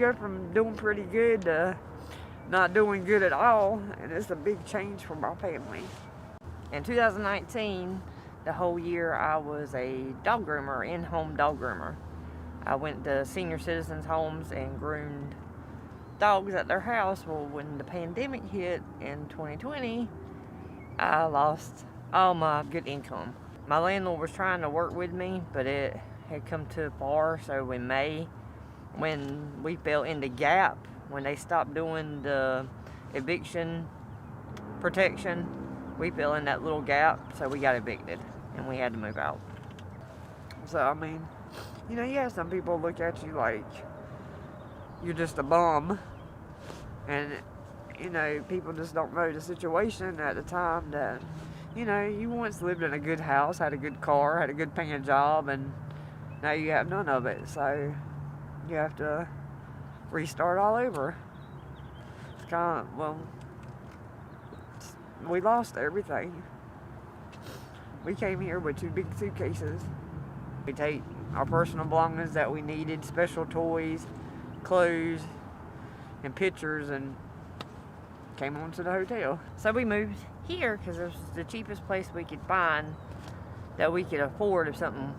go from doing pretty good to not doing good at all, and it's a big change for my family. In 2019, the whole year I was a dog groomer, in-home dog groomer. I went to senior citizens' homes and groomed dogs at their house. Well, when the pandemic hit in 2020, I lost all my good income. My landlord was trying to work with me, but it had come too far. So in May, when we fell into gap, when they stopped doing the eviction protection, we fell in that little gap, so we got evicted and we had to move out. So I mean, you know, yeah, some people look at you like you're just a bum, and you know, people just don't know the situation at the time that, you know, you once lived in a good house, had a good car, had a good paying job, and now you have none of it. So you have to restart all over. It's kind of, well, we lost everything. We came here with 2 big suitcases. We take our personal belongings that we needed, special toys, clothes, and pictures, and came on to the hotel. So we moved here because it was the cheapest place we could find that we could afford if something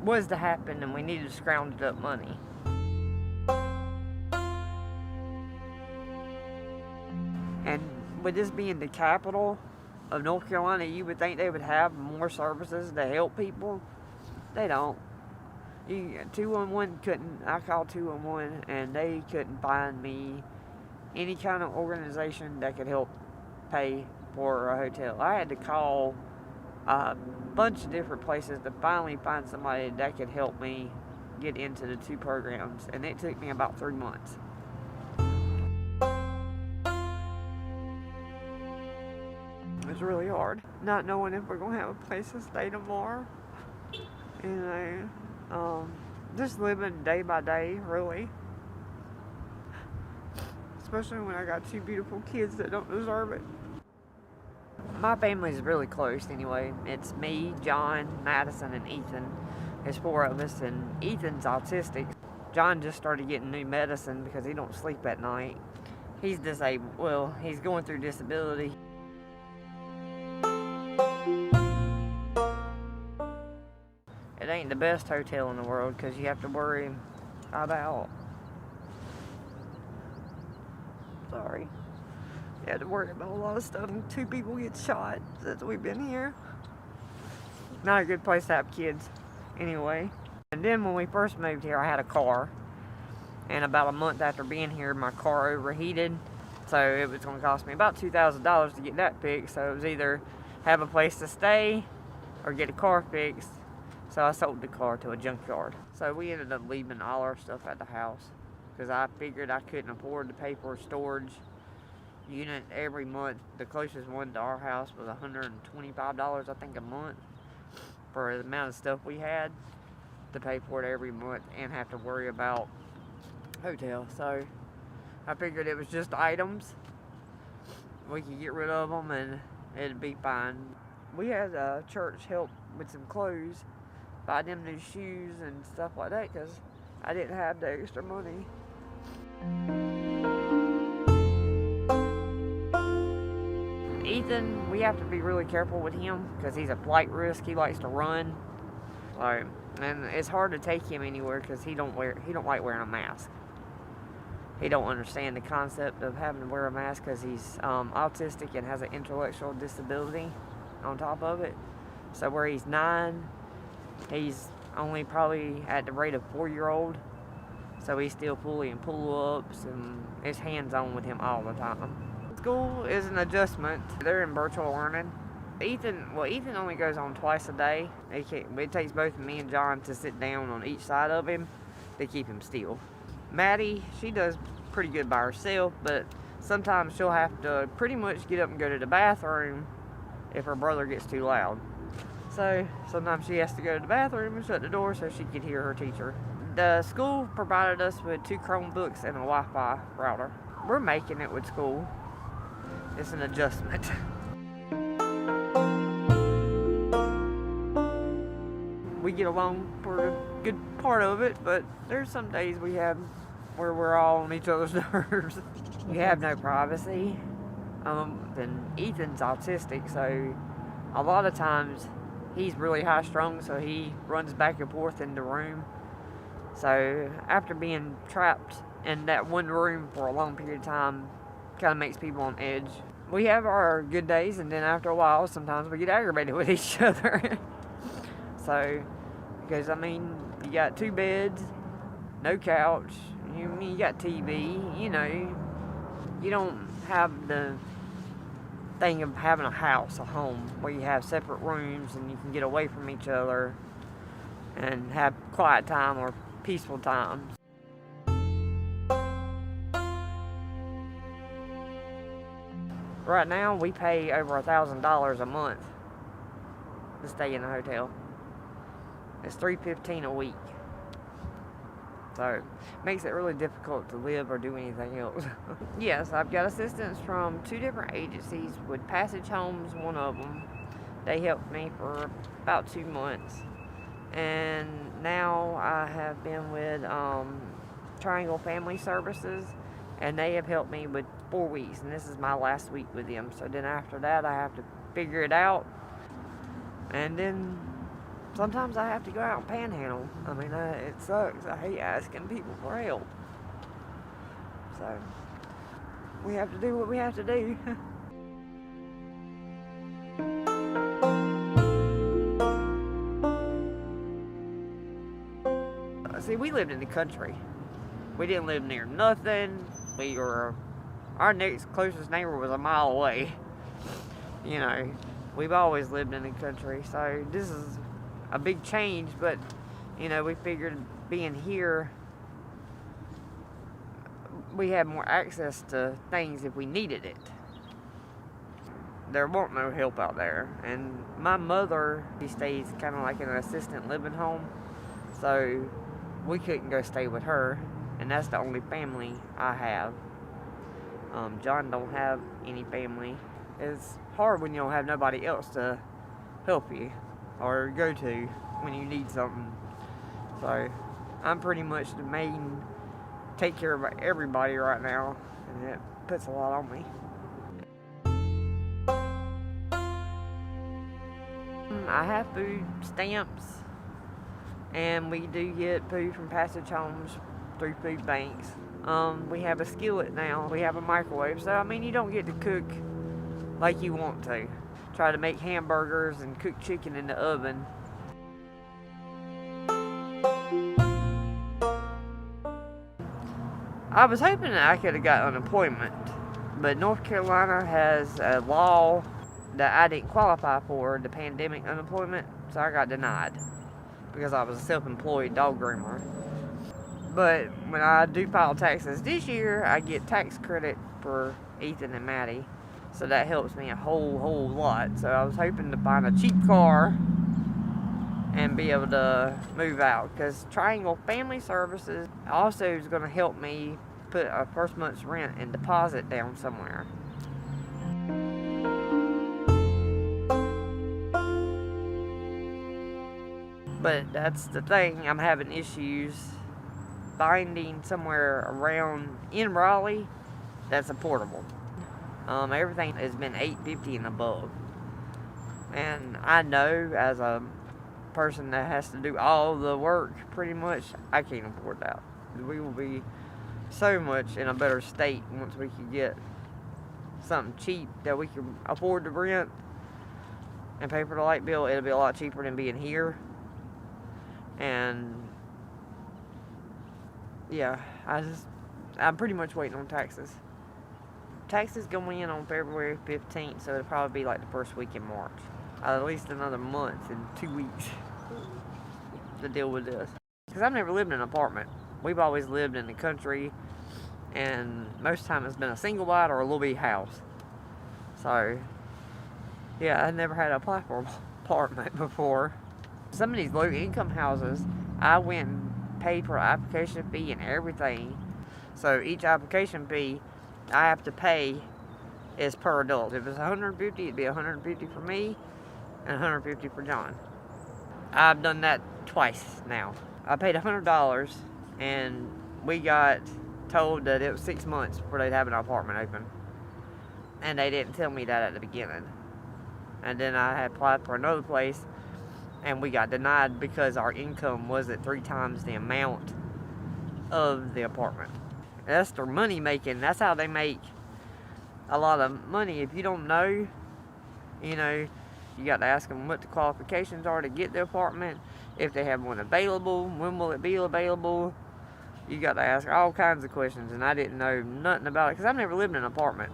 was to happen and we needed scrounged up money. And with this being the capital of North Carolina, you would think they would have more services to help people. They don't. 211 couldn't, I called 211 and they couldn't find me any kind of organization that could help pay for a hotel. I had to call a bunch of different places to finally find somebody that could help me get into the 2 programs, and it took me about 3 months. It's really hard not knowing if we're gonna have a place to stay tomorrow. You know, just living day by day, really. Especially when I got 2 beautiful kids that don't deserve it. My family's really close anyway. It's me, John, Madison, and Ethan. There's 4 of us, and Ethan's autistic. John just started getting new medicine because he don't sleep at night. He's disabled. Well, he's going through disability. It ain't the best hotel in the world because you have to worry about, sorry, you have to worry about a lot of stuff, and 2 people get shot since we've been here. Not a good place to have kids anyway. And then when we first moved here, I had a car, and about a month after being here, my car overheated, so it was going to cost me about $2,000 to get that fixed. So it was either have a place to stay or get a car fixed. So I sold the car to a junkyard. So we ended up leaving all our stuff at the house because I figured I couldn't afford to pay for a storage unit every month. The closest one to our house was $125, I think, a month for the amount of stuff we had to pay for it every month and have to worry about hotel. So I figured it was just items. We could get rid of them and it'd be fine. We had a church help with some clothes, buy them new shoes and stuff like that because I didn't have the extra money. Ethan, we have to be really careful with him because he's a flight risk. He likes to run, and it's hard to take him anywhere because he don't like wearing a mask. He don't understand the concept of having to wear a mask because he's autistic and has an intellectual disability on top of it. So where he's 9, he's only probably at the rate of 4-year-old. So he's still fully in pull-ups and it's hands-on with him all the time. School is an adjustment. They're in virtual learning. Ethan only goes on twice a day. It takes both me and John to sit down on each side of him to keep him still. Maddie, she does pretty good by herself, but sometimes she'll have to pretty much get up and go to the bathroom if her brother gets too loud. So sometimes she has to go to the bathroom and shut the door so she could hear her teacher. The school provided us with 2 Chromebooks and a Wi-Fi router. We're making it with school. It's an adjustment. We get along for a good part of it, but there's some days we have where we're all on each other's nerves. You have no privacy. And Ethan's autistic, so a lot of times he's really high strung, so he runs back and forth in the room. So after being trapped in that one room for a long period of time, kind of makes people on edge. We have our good days, and then after a while, sometimes we get aggravated with each other. So, because I mean, you got 2 beds, no couch, you got TV, you don't have the thing of having a house, a home, where you have separate rooms and you can get away from each other and have quiet time or peaceful time. Right now, we pay over $1,000 a month to stay in the hotel. It's $315 a week. So, it makes it really difficult to live or do anything else. Yes, I've got assistance from 2 different agencies, with Passage Homes, one of them. They helped me for about 2 months. And now I have been with Triangle Family Services, and they have helped me with 4 weeks, and this is my last week with them. So then after that, I have to figure it out. And then sometimes I have to go out and panhandle. I mean, it sucks. I hate asking people for help. So we have to do what we have to do. See, we lived in the country. We didn't live near nothing. Our next closest neighbor was a mile away. We've always lived in the country, so this is a big change, but we figured being here, we had more access to things if we needed it. There wasn't no help out there, and my mother, she stays kind of like in an assisted living home, so we couldn't go stay with her, and that's the only family I have. John don't have any family. It's hard when you don't have nobody else to help you or go to when you need something. So I'm pretty much the main take care of everybody right now, and it puts a lot on me. I have food stamps, and we do get food from Passage Homes through food banks. We have a skillet now. We have a microwave, so I mean, you don't get to cook like you want to. Try to make hamburgers and cook chicken in the oven. I was hoping that I could have got unemployment, but North Carolina has a law that I didn't qualify for, the pandemic unemployment, so I got denied because I was a self-employed dog groomer. But when I do file taxes this year, I get tax credit for Ethan and Maddie, so that helps me a whole lot. So I was hoping to find a cheap car and be able to move out, because Triangle Family Services also is going to help me put a first month's rent and deposit down somewhere. But that's the thing, I'm having issues finding somewhere around in Raleigh that's affordable. Everything has been $850 and above, and I know as a person that has to do all the work, pretty much, I can't afford that. We will be so much in a better state once we can get something cheap that we can afford to rent and pay for the light bill. It'll be a lot cheaper than being here. And yeah, I'm pretty much waiting on taxes. Taxes go in on February 15th, so it'll probably be like the first week in March. At least another month and 2 weeks to deal with this. Because I've never lived in an apartment. We've always lived in the country, and most of the time it's been a single wide or a little bitty house. So, yeah, I never had to apply for an apartment before. Some of these low income houses, I went and paid for an application fee and everything. So each application fee I have to pay is per adult. If it's $150, it'd be $150 for me and $150 for John. I've done that twice now. I paid $100 and we got told that it was 6 months before they'd have an apartment open. And they didn't tell me that at the beginning. And then I had applied for another place, and we got denied because our income wasn't 3 times the amount of the apartment. That's their money making. That's how they make a lot of money. If you don't know, you know, you got to ask them what the qualifications are to get the apartment, if they have one available, when will it be available. You got to ask all kinds of questions, and I didn't know nothing about it because I've never lived in an apartment.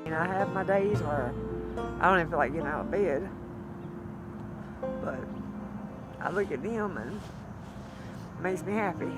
You know, I have my days where I don't even feel like getting out of bed, but I look at them and it makes me happy.